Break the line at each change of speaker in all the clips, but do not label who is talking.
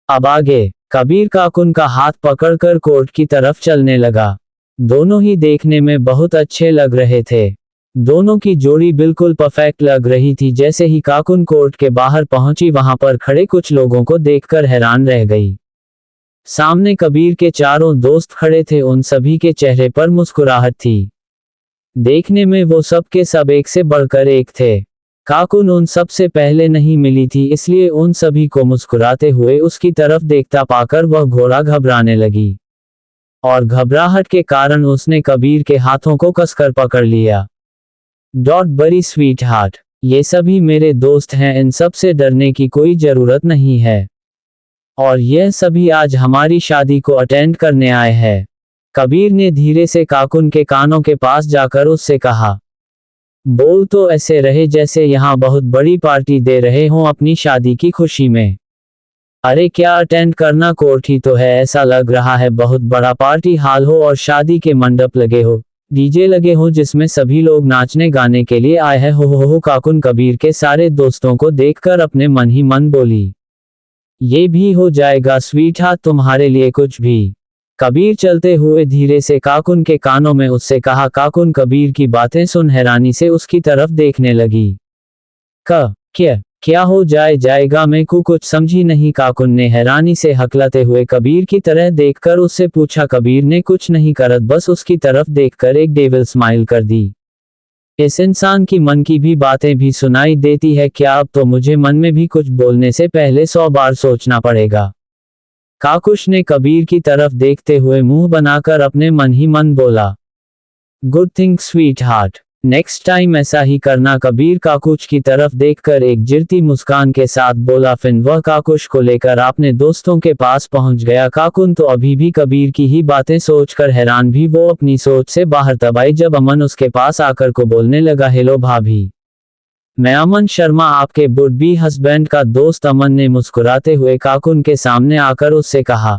अब आगे। कबीर काकुन का हाथ पकड़कर कोर्ट की तरफ चलने लगा। दोनों ही देखने में बहुत अच्छे लग रहे थे। दोनों की जोड़ी बिल्कुल परफेक्ट लग रही थी। जैसे ही काकुन कोर्ट के बाहर पहुंची, वहां पर खड़े कुछ लोगों को देखकर हैरान रह गई। सामने कबीर के चारों दोस्त खड़े थे, उन सभी के चेहरे पर मुस्कुराहट थी। देखने में वो सब के सब एक से बढ़कर एक थे। काकुन उन सब से पहले नहीं मिली थी, इसलिए उन सभी को मुस्कुराते हुए उसकी तरफ देखता पाकर वह घोड़ा घबराने लगी और घबराहट के कारण उसने कबीर के हाथों को कसकर पकड़ लिया। बड़ी स्वीट हार्ट, ये सभी मेरे दोस्त हैं, इन सब से डरने की कोई जरूरत नहीं है। और यह सभी आज हमारी शादी को अटेंड करने आए हैं। कबीर ने धीरे से काकुन के कानों के पास जाकर उससे कहा, बोल तो ऐसे रहे जैसे यहाँ बहुत बड़ी पार्टी दे रहे हों अपनी शादी की खुशी में। अरे क्या अटेंड करना, कोर्ट ही तो है, ऐसा लग रहा है बहुत बड़ा पार्टी हाल हो और शादी के मंडप लगे हो, डीजे लगे हो जिसमें सभी लोग नाचने गाने के लिए आए हैं। हो। काकुन कबीर के सारे दोस्तों को देखकर अपने मन ही मन बोली, ये भी हो जाएगा स्वीट हार्ट, तुम्हारे लिए कुछ भी। कबीर चलते हुए धीरे से काकुन के कानों में उससे कहा। काकुन कबीर की बातें सुन हैरानी से उसकी तरफ देखने लगी। क्या हो जाएगा, मैं कुछ समझी नहीं। काकुन ने हैरानी से हकलाते हुए कबीर की तरह देखकर उससे पूछा। कबीर ने कुछ नहीं करत बस उसकी तरफ देखकर एक डेविल स्माइल कर दी। इस इंसान की मन की भी बातें भी सुनाई देती है क्या? अब तो मुझे मन में भी कुछ बोलने से पहले 100 बार सोचना पड़ेगा। काकुश ने कबीर की तरफ देखते हुए मुंह बनाकर अपने मन ही मन बोला, good think sweet heart, next time ऐसा ही करना। कबीर काकुश की तरफ देखकर एक जिरती मुस्कान के साथ बोला। फिर वह काकुश को लेकर अपने दोस्तों के पास पहुंच गया। काकुन तो अभी भी कबीर की ही बातें सोचकर हैरान भी वो अपनी सोच से बाहर तब आई जब अमन उसके पास आकर को बोलने लगा, हेलो भाभी, मैं अमन शर्मा, आपके वुड बी हस्बैंड का दोस्त। अमन ने मुस्कुराते हुए काकुन के सामने आकर उससे कहा।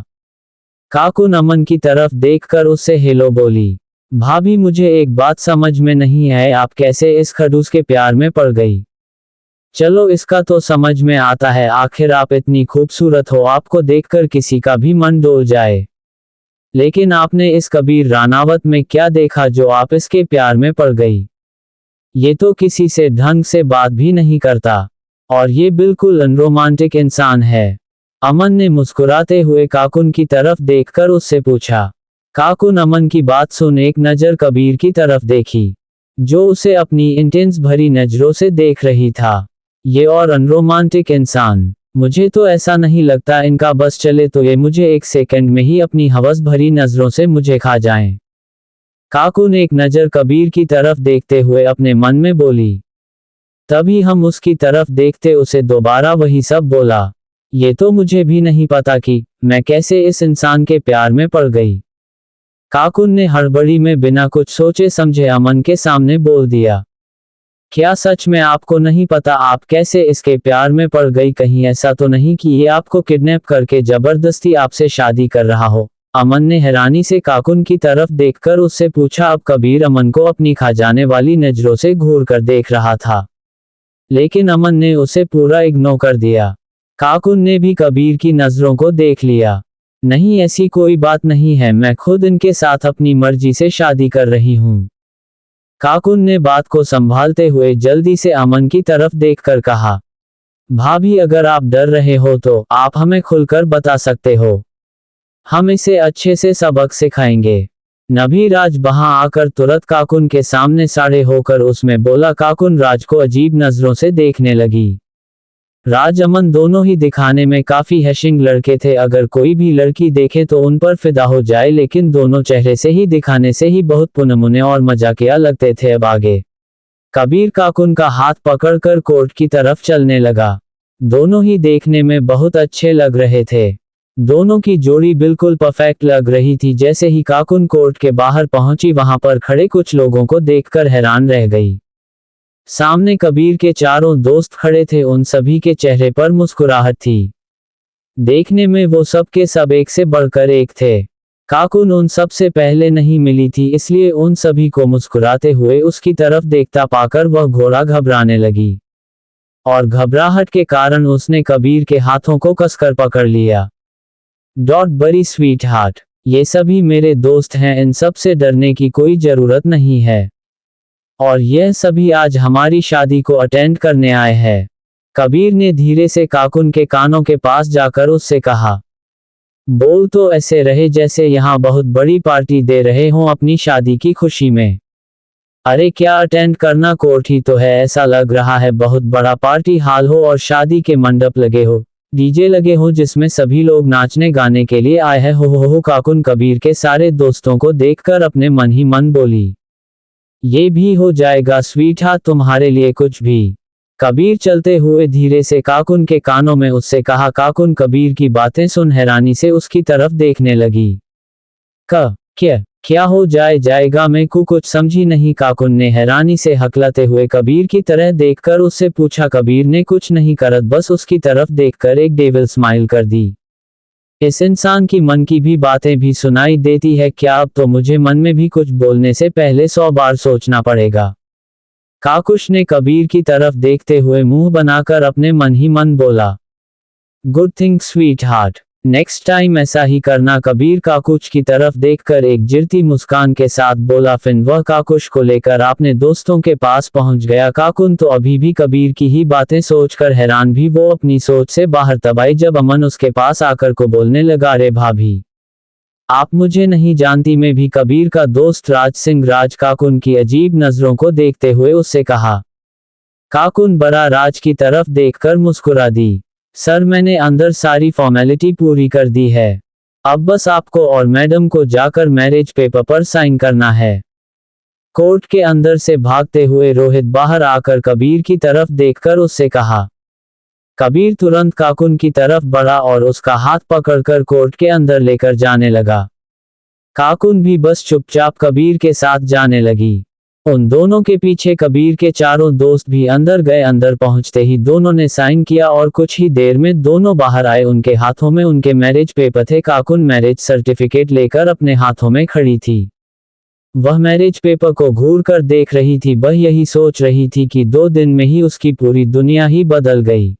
काकुन अमन की तरफ देखकर उससे हेलो बोली। भाभी मुझे एक बात समझ में नहीं है, आप कैसे इस खड़ूस के प्यार में पड़ गई? चलो इसका तो समझ में आता है, आखिर आप इतनी खूबसूरत हो, आपको देखकर किसी का भी मन डोल जाए। लेकिन आपने इस कबीर रानावत में क्या देखा जो आप इसके प्यार में पड़ गई? ये तो किसी से ढंग से बात भी नहीं करता और ये बिल्कुल अनरोमांटिक इंसान है। अमन ने मुस्कुराते हुए काकुन की तरफ देखकर उससे पूछा। काकुन अमन की बात सुन एक नजर कबीर की तरफ देखी, जो उसे अपनी इंटेंस भरी नजरों से देख रही था। ये और अनरोमांटिक इंसान, मुझे तो ऐसा नहीं लगता इनका बस चले तो ये मुझे एक सेकंड में ही अपनी हवस भरी नजरों से मुझे खा जाएं। काकुन एक नजर कबीर की तरफ देखते हुए अपने मन में बोली। तभी हम उसकी तरफ देखते उसे दोबारा वही सब बोला, ये तो मुझे भी नहीं पता कि मैं कैसे इस इंसान के प्यार में पड़ गई। काकुन ने हड़बड़ी में बिना कुछ सोचे समझे अमन के सामने बोल दिया, क्या सच में आपको नहीं पता आप कैसे इसके प्यार में पड़ गई? कहीं ऐसा तो नहीं कि ये आपको किडनैप करके जबरदस्ती आपसे शादी कर रहा हो? अमन ने हैरानी से काकुन की तरफ देखकर उससे पूछा। अब कबीर अमन को अपनी खा जाने वाली नजरों से घूर कर देख रहा था, लेकिन अमन ने उसे पूरा इग्नोर कर दिया। काकुन ने भी कबीर की नजरों को देख लिया। नहीं, ऐसी कोई बात नहीं है, मैं खुद इनके साथ अपनी मर्जी से शादी कर रही हूँ। काकुन ने बात को संभालते हुए जल्दी से अमन की तरफ देखकर कहा, भाभी अगर आप डर रहे हो तो आप हमें खुलकर बता सकते हो, हम इसे अच्छे से सबक सिखाएंगे। नभी राज वहां आकर तुरंत काकुन के सामने साड़े होकर उसमें बोला। काकुन राज को अजीब नजरों से देखने लगी। राज अमन दोनों ही दिखाने में काफी हैशिंग लड़के थे, अगर कोई भी लड़की देखे तो उन पर फिदा हो जाए, लेकिन दोनों चेहरे से ही दिखाने से ही बहुत पुनमुने और मजाकिया लगते थे। अब आगे। कबीर काकुन का हाथ पकड़कर कोर्ट की तरफ चलने लगा। दोनों ही देखने में बहुत अच्छे लग रहे थे। दोनों की जोड़ी बिल्कुल परफेक्ट लग रही थी। जैसे ही काकुन कोर्ट के बाहर पहुंची, वहां पर खड़े कुछ लोगों को देखकर हैरान रह गई। सामने कबीर के चारों दोस्त खड़े थे, उन सभी के चेहरे पर मुस्कुराहट थी। देखने में वो सब के सब एक से बढ़कर एक थे। काकुन उन सब से पहले नहीं मिली थी, इसलिए उन सभी को मुस्कुराते हुए उसकी तरफ देखता पाकर वह घोड़ा घबराने लगी और घबराहट के कारण उसने कबीर के हाथों को कसकर पकड़ लिया। बड़ी स्वीट हार्ट, ये सभी मेरे दोस्त हैं, इन सब से डरने की कोई जरूरत नहीं है। और यह सभी आज हमारी शादी को अटेंड करने आए हैं। कबीर ने धीरे से काकुन के कानों के पास जाकर उससे कहा, बोल तो ऐसे रहे जैसे यहाँ बहुत बड़ी पार्टी दे रहे हों अपनी शादी की खुशी में। अरे क्या अटेंड करना, कोर्ट ही तो है, ऐसा लग रहा है बहुत बड़ा पार्टी हाल हो और शादी के मंडप लगे हो, डीजे लगे हो जिसमें सभी लोग नाचने गाने के लिए आए हैं। हो। काकुन कबीर के सारे दोस्तों को देखकर अपने मन ही मन बोली, ये भी हो जाएगा स्वीट हार्ट तुम्हारे लिए कुछ भी। कबीर चलते हुए धीरे से काकुन के कानों में उससे कहा। काकुन कबीर की बातें सुन हैरानी से उसकी तरफ देखने लगी। क्या हो जाएगा, मैं कुछ समझी नहीं। काकुन ने हैरानी से हकलाते हुए कबीर की तरह देखकर उससे पूछा। कबीर ने कुछ नहीं करत बस उसकी तरफ देखकर एक डेविल स्माइल कर दी। इस इंसान की मन की भी बातें भी सुनाई देती है क्या, अब तो मुझे मन में भी कुछ बोलने से पहले 100 बार सोचना पड़ेगा। काकुश ने कबीर की तरफ देखते हुए मुंह बनाकर अपने मन ही मन बोला, good think sweet heart, next time ऐसा ही करना। कबीर काकुश की तरफ देखकर एक जिरती मुस्कान के साथ बोला। फिर वह काकुश को लेकर अपने दोस्तों के पास पहुंच गया। काकुन तो अभी भी कबीर की ही बातें सोचकर हैरान भी वो अपनी सोच से बाहर तब आई जब अमन उसके पास आकर को बोलने लगा, अरे भाभी आप मुझे नहीं जानती, मैं भी कबीर का दोस्त राज सिंह। राज काकुन की अजीब नजरों को देखते हुए उससे कहा। काकुन बड़ा राज की तरफ देखकर मुस्कुरा दी, सर मैंने अंदर सारी फॉर्मेलिटी पूरी कर दी है, अब बस आपको और मैडम को जाकर मैरिज पेपर पर साइन करना है। कोर्ट के अंदर से भागते हुए रोहित बाहर आकर कबीर की तरफ देखकर उससे कहा। कबीर तुरंत काकुन की तरफ बढ़ा और उसका हाथ पकड़कर कोर्ट के अंदर लेकर जाने लगा। काकुन भी बस चुपचाप कबीर के साथ जाने लगी। उन दोनों के पीछे कबीर के चारों दोस्त भी अंदर गए। अंदर पहुंचते ही दोनों ने साइन किया और कुछ ही देर में दोनों बाहर आए। उनके हाथों में उनके मैरिज पेपर थे। काकुन मैरिज सर्टिफिकेट लेकर अपने हाथों में खड़ी थी। वह मैरिज पेपर को घूर कर देख रही थी। वह यही सोच रही थी कि 2 दिन में ही उसकी पूरी दुनिया ही बदल गई।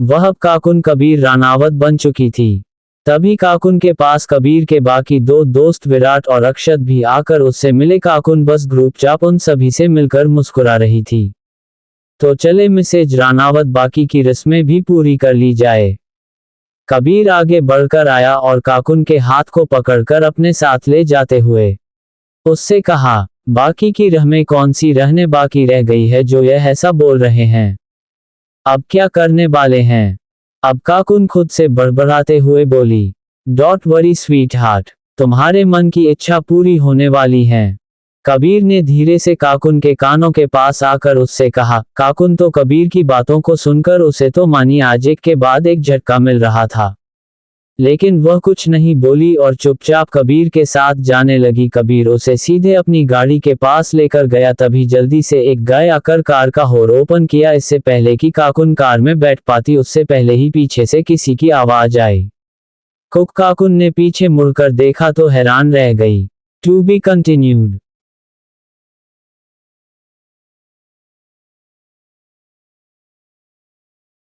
वह अब काकुन कबीर रानावत बन चुकी थी। तभी काकुन के पास कबीर के बाकी 2 दोस्त विराट और अक्षत भी आकर उससे मिले। काकुन बस ग्रुप चाप उन सभी से मिलकर मुस्कुरा रही थी। तो चले मिसेज रानावत, बाकी की रस्में भी पूरी कर ली जाए। कबीर आगे बढ़कर आया और काकुन के हाथ को पकड़कर अपने साथ ले जाते हुए उससे कहा, बाकी की रस्में कौन सी रहने बाकी रह गई है जो यह ऐसा बोल रहे हैं, अब क्या करने वाले हैं। अब काकुन खुद से बड़बड़ाते हुए बोली, डोंट वरी स्वीट हार्ट, तुम्हारे मन की इच्छा पूरी होने वाली है। कबीर ने धीरे से काकुन के कानों के पास आकर उससे कहा। काकुन तो कबीर की बातों को सुनकर उसे तो मानी आज एक के बाद एक झटका मिल रहा था, लेकिन वह कुछ नहीं बोली और चुपचाप कबीर के साथ जाने लगी। कबीर उसे सीधे अपनी गाड़ी के पास लेकर गया। तभी जल्दी से एक गाय आकर कार का हॉर्न ओपन किया। इससे पहले कि काकुन कार में बैठ पाती उससे पहले ही पीछे से किसी की आवाज आई। काकुन ने पीछे मुड़कर देखा तो हैरान रह गई। To be continued.